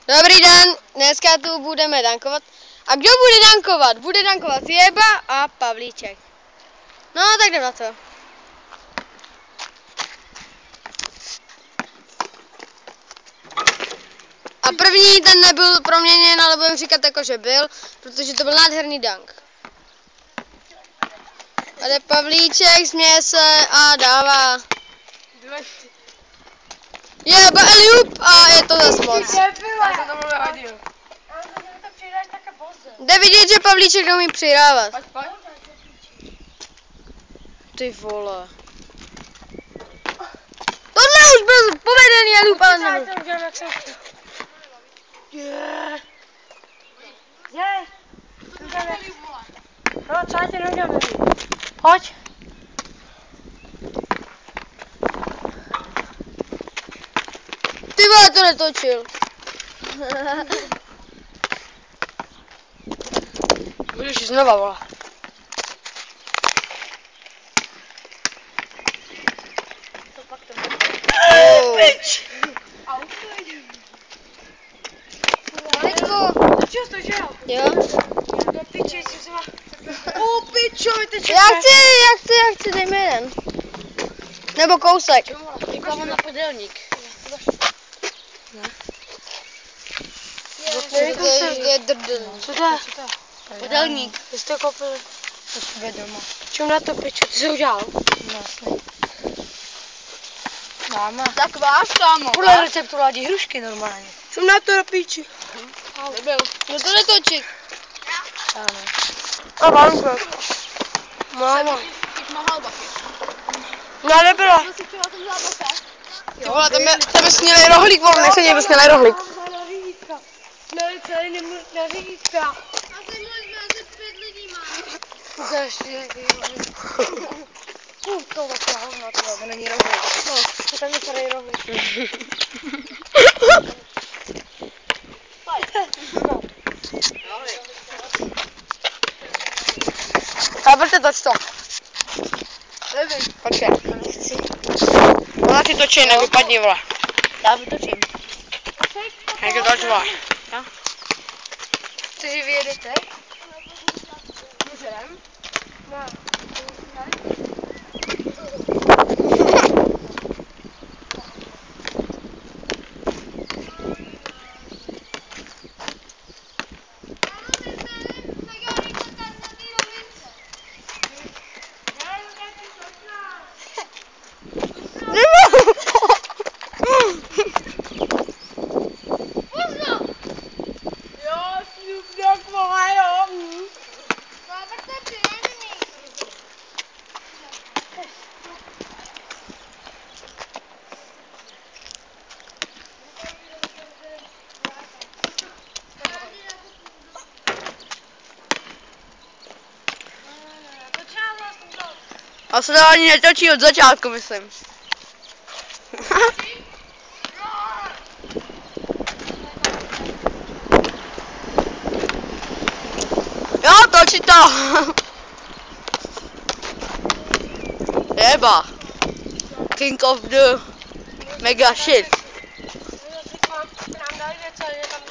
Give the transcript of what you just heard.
Dobrý den, dneska tu budeme dankovat. A kdo bude dankovat? Bude dankovat Jeba a Pavlíček. No, tak jdem na to. A první ten nebyl proměněn, ale budeme říkat jako, že byl, protože to byl nádherný dank. A jde Pavlíček, směje se a dává. Jeba eliup a je to zas moc. Jde vidět, že Pavlíček neumí přidávat. Ty vole. Tohle už byl povedený eliup, ale nebyl. No, co já tě neudělám? Pojď. Ty vole, to netočil. Budeš znova, vole. Pič! Malinko. Co jsi to žel? Jo. Do piči, jsi se má... O, pičo, ty čeká. Já chci, dejme jeden. Nebo kousek. Jako mám na podelník. Je drdel. Co to je? Podelník. Ty jsi to koupil? To sebe doma. Čum na to, pičo, ty jsi ho udělal? Jasně. Máma. Tak váš, kámo. Podle receptu ladí hrušky normálně. Čum na to, do piči. Nebyl. No to netočit. Ano. A banko. Máma. No, nebyla. Ty vole, tam je snělej rohlík, vole, nechce někdo snělej rohlík. Ne, celý nemůžu řídka. Asi možná, že 5 lidí má. Zaště. To vlastně hovno, to není rohlík. No, to tam je starý rohlík. A prostě toč to. Nevím. Počkej. Ona si točí, nevypadni, vole. Já vytočím. Jak to toč, vole. Chceš, že vyjedete? Můžem? No. A se to ani netočí od začátku, myslím. Jo, točí to. Jeba. King of the mega shit. Nám dali něco, že tam